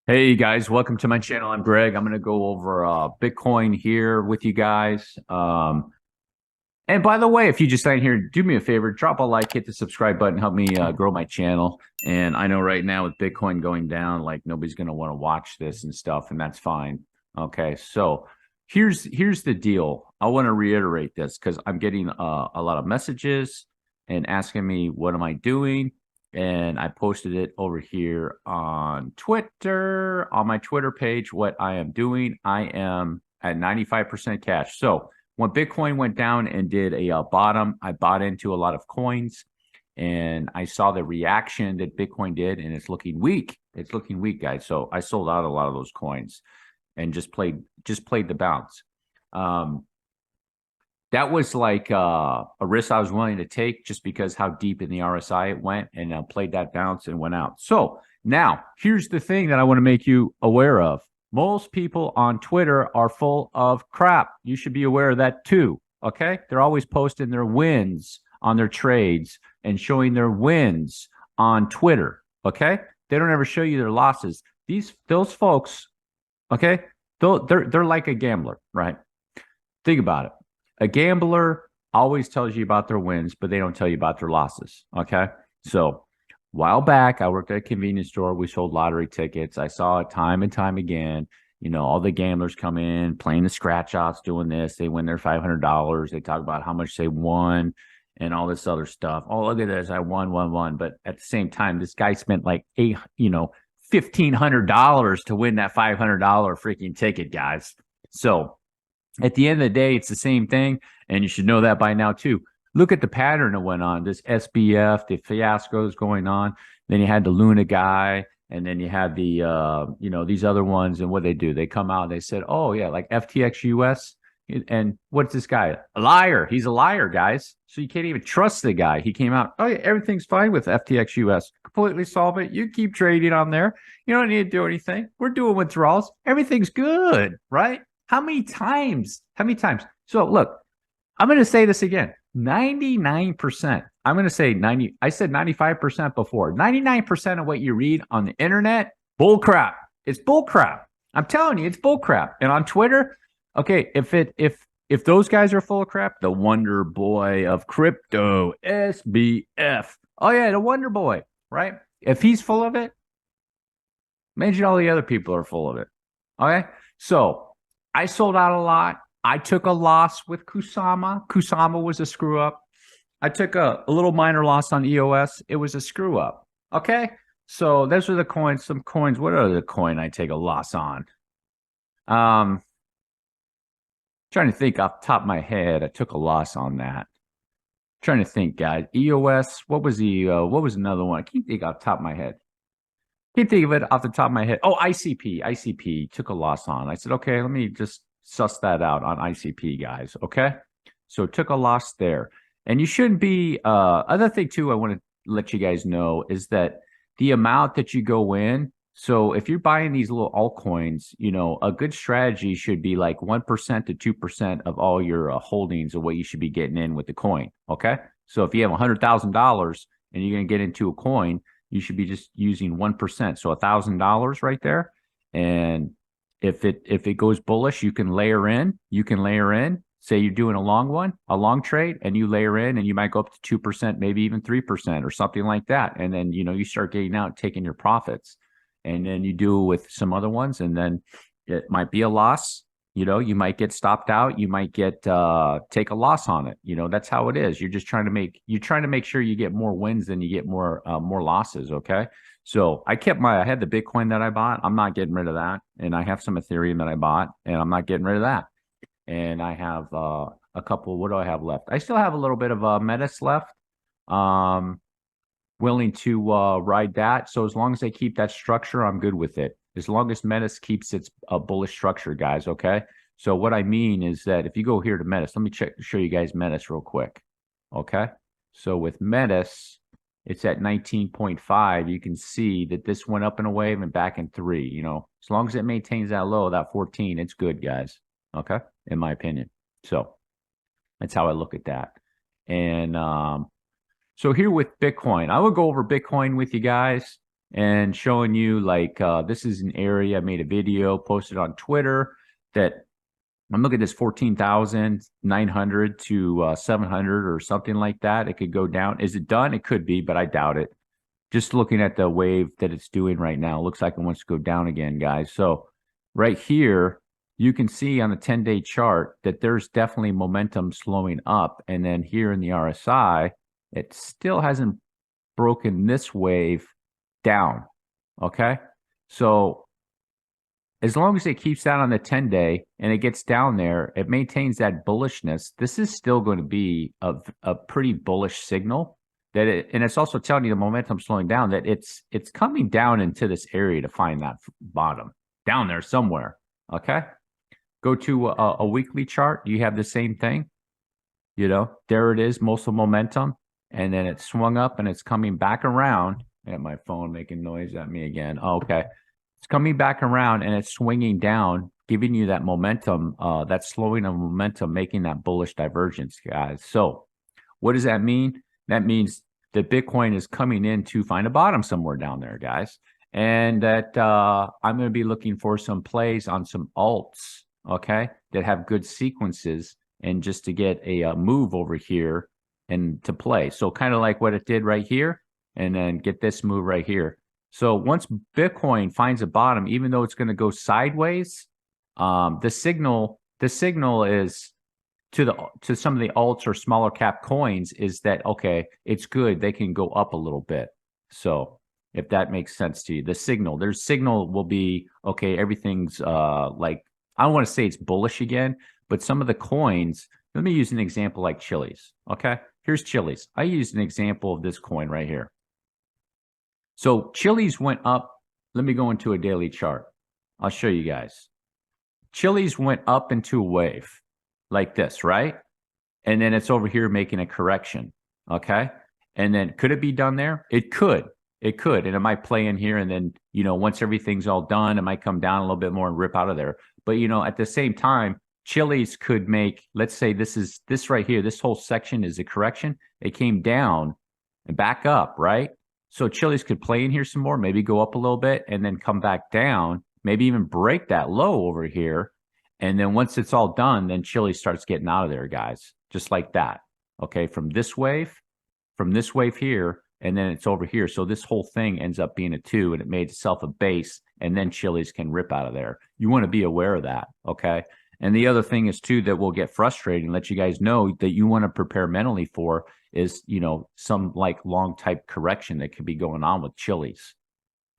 Hey guys, welcome to my channel. I'm Greg. I'm going to go over Bitcoin here with you guys. And by the way, if you just signed here, do me a favor, drop a like, hit the subscribe button, help me grow my channel. And I know right now with Bitcoin going down, like nobody's going to want to watch this and stuff, and that's fine. Okay, so here's the deal. I want to reiterate this because I'm getting a lot of messages and asking me what am I doing, and I posted it over here on Twitter, on my Twitter page, what I am doing. I am at 95% cash. So when Bitcoin went down and did a bottom, I bought into a lot of coins and I saw the reaction that Bitcoin did, and it's looking weak. It's looking weak, guys. So I sold out a lot of those coins and just played the bounce. Um, that was like a risk I was willing to take just because how deep in the RSI it went, and played that bounce and went out. So now here's the thing that I want to make you aware of. Most people on Twitter are full of crap. You should be aware of that too. Okay. They're always posting their wins on their trades and showing their wins on Twitter. Okay. They don't ever show you their losses. Those folks, okay, they're like a gambler, right? Think about it. A gambler always tells you about their wins, but they don't tell you about their losses. Okay. So a while back, I worked at a convenience store. We sold lottery tickets. I saw it time and time again. You know, all the gamblers come in playing the scratch offs, doing this. They win their $500. They talk about how much they won and all this other stuff. Oh, look at this. I won. But at the same time, this guy spent like $1,500 to win that $500 freaking ticket, guys. So at the end of the day, it's the same thing, and you should know that by now too. Look at the pattern that went on. This SBF, the fiascos going on. Then you had the Luna guy, and then you had the these other ones. And what they do, they come out and they said, "Oh yeah, like FTX US." And what's this guy? A liar. He's a liar, guys. So you can't even trust the guy. He came out, oh yeah, everything's fine with FTX US. Completely solve it. You keep trading on there. You don't need to do anything. We're doing withdrawals. Everything's good, right? How many times? How many times? So look, I'm going to say this again. 99%. I'm going to say 90. I said 95% before. 99% of what you read on the internet, bull crap. It's bull crap. I'm telling you, it's bull crap. And on Twitter, okay, if those guys are full of crap, the Wonder Boy of crypto, SBF. Oh yeah, the Wonder Boy, right? If he's full of it, imagine all the other people are full of it. Okay, so I sold out a lot. I took a loss with Kusama. Kusama was a screw up. I took a little minor loss on EOS. It was a screw up. Okay. So those are the coins. Some coins. What are the coin I take a loss on? Trying to think off the top of my head. I took a loss on that. Trying to think, guys. EOS. What was what was another one? I can't think off the top of my head. Can't think of it off the top of my head. Oh, ICP. ICP took a loss on. I said, okay, let me just suss that out on ICP, guys. Okay. So took a loss there. And you shouldn't be other thing too, I want to let you guys know is that the amount that you go in. So if you're buying these little altcoins, a good strategy should be like 1% to 2% of all your holdings of what you should be getting in with the coin. Okay. So if you have $100,000 and you're going to get into a coin, you should be just using 1%. So $1,000 right there. And if it goes bullish, you can layer in. Say you're doing a long trade, and you layer in, and you might go up to 2%, maybe even 3% or something like that. And then you start getting out, taking your profits, and then you do with some other ones, and then it might be a loss. You might get stopped out. You might get take a loss on it. That's how it is. You're trying to make sure you get more wins than you get more losses. Okay. So I had the Bitcoin that I bought. I'm not getting rid of that. And I have some Ethereum that I bought, and I'm not getting rid of that. And I have a couple. What do I have left? I still have a little bit of Metis left. Willing to ride that. So as long as they keep that structure, I'm good with it. As long as Metis keeps its bullish structure, guys. Okay. So what I mean is that if you go here to Metis, let me show you guys Metis real quick. Okay. So with Metis, it's at 19.5. You can see that this went up in a wave and back in 3. As long as it maintains that low, that 14, it's good, guys. Okay. In my opinion. So that's how I look at that. And so here with Bitcoin, I will go over Bitcoin with you guys. and showing you like this is an area. I made a video, posted on Twitter that I'm looking at this 14,900 to 700 or something like that. It could go down. Is it done? It could be, but I doubt it. Just looking at the wave that it's doing right now, it looks like it wants to go down again, guys. So right here, you can see on the 10-day chart that there's definitely momentum slowing up. And then here in the RSI, it still hasn't broken this wave down. Okay. So as long as it keeps that on the 10-day and it gets down there, it maintains that bullishness. This is still going to be a pretty bullish signal. And it's also telling you the momentum slowing down, that it's coming down into this area to find that bottom down there somewhere. Okay. Go to a weekly chart. You have the same thing. There it is, most of momentum. And then it swung up and it's coming back around. And my phone making noise at me again. Oh, okay. It's coming back around and it's swinging down, giving you that momentum, that slowing of momentum, making that bullish divergence, guys. So what does that mean? That means that Bitcoin is coming in to find a bottom somewhere down there, guys. And that I'm going to be looking for some plays on some alts, okay, that have good sequences, and just to get a move over here and to play. So kind of like what it did right here, and then get this move right here. So once Bitcoin finds a bottom, even though it's going to go sideways, the signal is to some of the alts or smaller cap coins is that, okay, it's good. They can go up a little bit. So if that makes sense to you, their signal will be, okay, everything's like, I don't want to say it's bullish again, but some of the coins, let me use an example like Chiliz. Okay, here's Chiliz. I used an example of this coin right here. So Chiliz went up. Let me go into a daily chart. I'll show you guys. Chiliz went up into a wave like this, right? And then it's over here making a correction, okay? And then could it be done there? It could. And it might play in here, and then, once everything's all done, it might come down a little bit more and rip out of there. But, at the same time, Chiliz could make, let's say this right here, this whole section is a correction. It came down and back up, right? So Chiliz could play in here some more, maybe go up a little bit and then come back down, maybe even break that low over here. And then once it's all done, then Chiliz starts getting out of there, guys, just like that. Okay, from this wave here, and then it's over here. So this whole thing ends up being a 2, and it made itself a base, and then Chiliz can rip out of there. You want to be aware of that, okay? And the other thing is, too, that will get frustrating, let you guys know that you want to prepare mentally for is, some like long type correction that could be going on with Chiliz,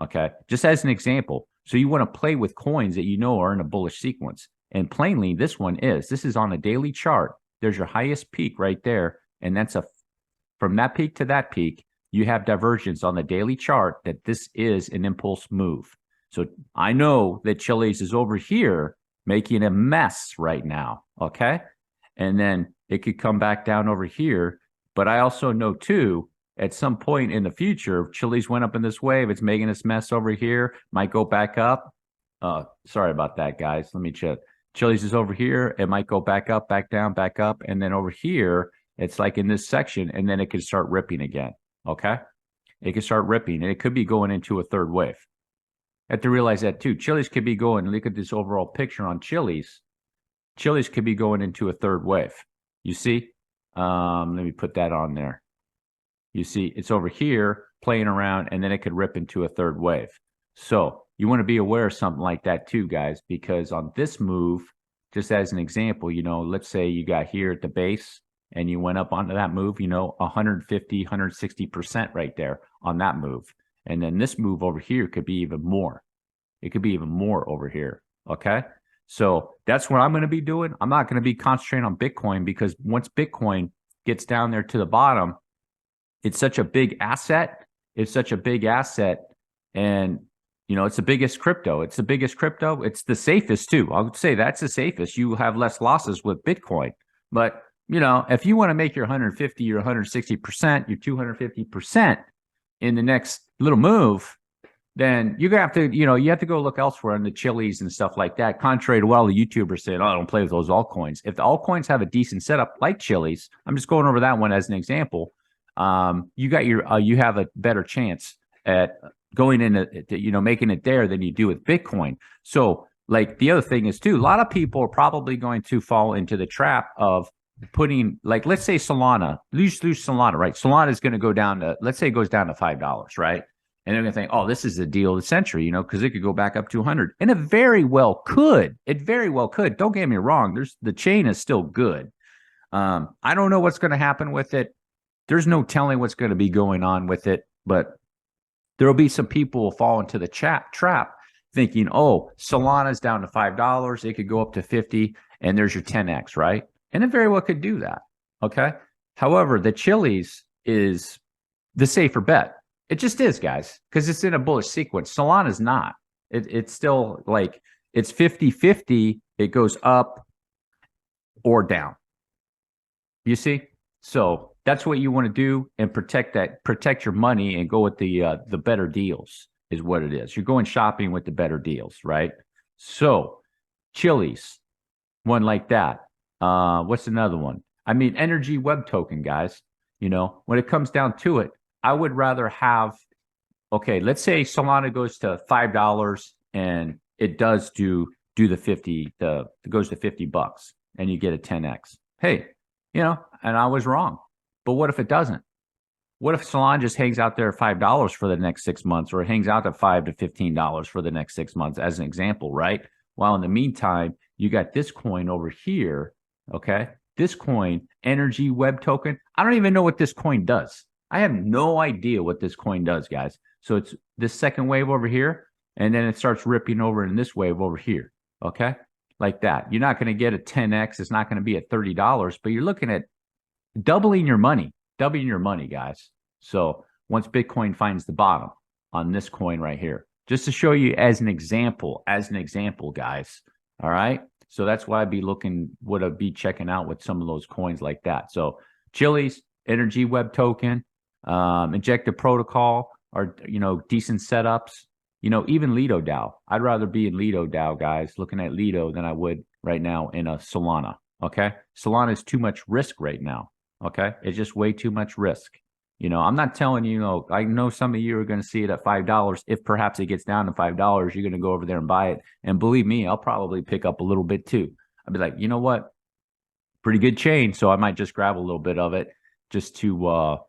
okay? Just as an example. So you want to play with coins that are in a bullish sequence. And plainly, this is on a daily chart. There's your highest peak right there. And that's from that peak to that peak, you have divergence on the daily chart that this is an impulse move. So I know that Chiliz is over here making a mess right now. Okay. And then it could come back down over here. But I also know too, at some point in the future, if Chiliz went up in this wave, it's making this mess over here, might go back up. Sorry about that, guys. Let me check. Chiliz is over here. It might go back up, back down, back up. And then over here, it's like in this section, and then it could start ripping again. Okay. It could start ripping, and it could be going into a third wave. I have to realize that too. Chiliz could be going, look at this overall picture on Chiliz. Chiliz could be going into a third wave. You see? Let me put that on there. You see, it's over here playing around, and then it could rip into a third wave. So you want to be aware of something like that too, guys, because on this move, just as an example, let's say you got here at the base and you went up onto that move, 150, 160% right there on that move. And then this move over here could be even more. It could be even more over here. Okay. So that's what I'm going to be doing. I'm not going to be concentrating on Bitcoin, because once Bitcoin gets down there to the bottom, it's such a big asset. And it's the biggest crypto. It's the safest too. I would say that's the safest. You have less losses with Bitcoin. But, if you want to make your 150 or 160%, your 250% in the next little move, then you're going to have to, you have to go look elsewhere on the Chiliz and stuff like that. Contrary to what all the YouTubers say, I don't play with those altcoins. If the altcoins have a decent setup like Chiliz, I'm just going over that one as an example. You have a better chance at going into, making it there than you do with Bitcoin. So like the other thing is too, a lot of people are probably going to fall into the trap of putting, like, let's say Solana, lose Solana, right? Solana is going to go down to, let's say it goes down to $5, right? And they're going to think, oh, this is the deal of the century, because it could go back up to 100. And it very well could. It very well could. Don't get me wrong. The chain is still good. I don't know what's going to happen with it. There's no telling what's going to be going on with it, but there'll be some people who will fall into the trap thinking, oh, Solana's down to $5. It could go up to 50 and there's your 10X, right? And it very well could do that. Okay. However, the Chiliz is the safer bet. It just is, guys, because it's in a bullish sequence. Solana's not. It's still like it's 50-50. It goes up or down. You see? So that's what you want to do and protect your money and go with the better deals is what it is. You're going shopping with the better deals, right? So Chiliz, one like that. What's another one? I mean, energy web token, guys. When it comes down to it, I would rather have, okay, let's say Solana goes to $5 and it does do the 50, it goes to $50 and you get a 10X. Hey, and I was wrong. But what if it doesn't? What if Solana just hangs out there at $5 for the next 6 months, or it hangs out at $5 to $15 for the next 6 months, as an example, right? While in the meantime, you got this coin over here, okay? This coin, energy web token. I don't even know what this coin does. I have no idea what this coin does, guys. So it's this second wave over here, and then it starts ripping over in this wave over here, okay? Like that. You're not going to get a 10X. It's not going to be at $30, but you're looking at doubling your money, guys. So once Bitcoin finds the bottom on this coin right here, just to show you as an example, guys. All right. So that's why I'd be checking out with some of those coins like that. So Chiliz, energy web token, injective protocol are, decent setups, even Lido DAO. I'd rather be in Lido DAO, guys, looking at Lido than I would right now in a Solana. Okay. Solana is too much risk right now. Okay. It's just way too much risk. I'm not telling you, I know some of you are going to see it at $5. If perhaps it gets down to $5, you're going to go over there and buy it. And believe me, I'll probably pick up a little bit too. I'll be like, you know what? Pretty good chain. So I might just grab a little bit of it just to,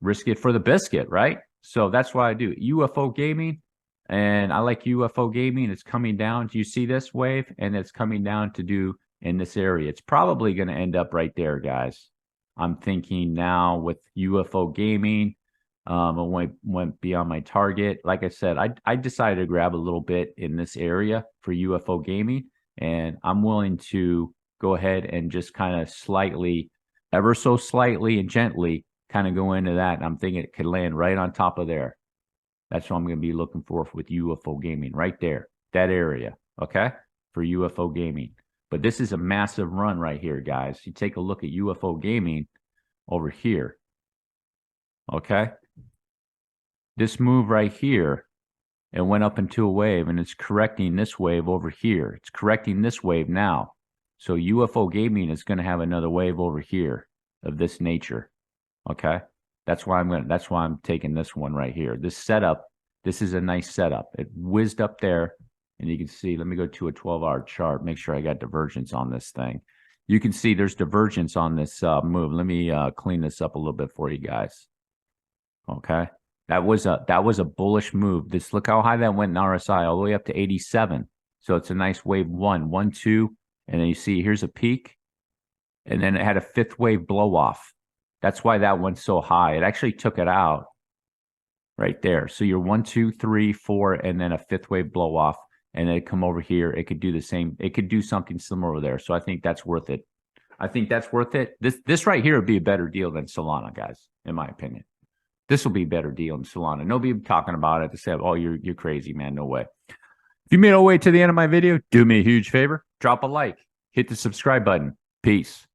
risk it for the biscuit, right? So that's what I do. UFO gaming. And I like UFO gaming. It's coming down. Do you see this wave? And it's coming down to do in this area. It's probably going to end up right there, guys. I'm thinking now with UFO gaming, it went beyond my target. Like I said, I decided to grab a little bit in this area for UFO gaming, and I'm willing to go ahead and just kind of slightly, ever so slightly and gently kind of go into that. And I'm thinking it could land right on top of there. That's what I'm going to be looking for with UFO gaming right there, that area, okay, for UFO gaming. But this is a massive run right here, guys. You take a look at UFO gaming over here. Okay. This move right here, it went up into a wave and it's correcting this wave over here. It's correcting this wave now. So UFO gaming is going to have another wave over here of this nature. Okay. That's why I'm taking this one right here. This setup, this is a nice setup. It whizzed up there. And you can see, let me go to a 12-hour chart, make sure I got divergence on this thing. You can see there's divergence on this move. Let me clean this up a little bit for you guys. Okay. That was a bullish move. Look how high that went in RSI, all the way up to 87. So it's a nice wave 1, 2. And then you see here's a peak. And then it had a fifth wave blow off. That's why that went so high. It actually took it out right there. So you're 1, 2, 3, 4, and then a fifth wave blow off. And then come over here, it could do the same. It could do something similar over there. So I think that's worth it. This right here would be a better deal than Solana, guys, in my opinion. This will be a better deal than Solana. Nobody talking about it to say, oh, you're crazy, man. No way. If you made it all the way to the end of my video, do me a huge favor. Drop a like. Hit the subscribe button. Peace.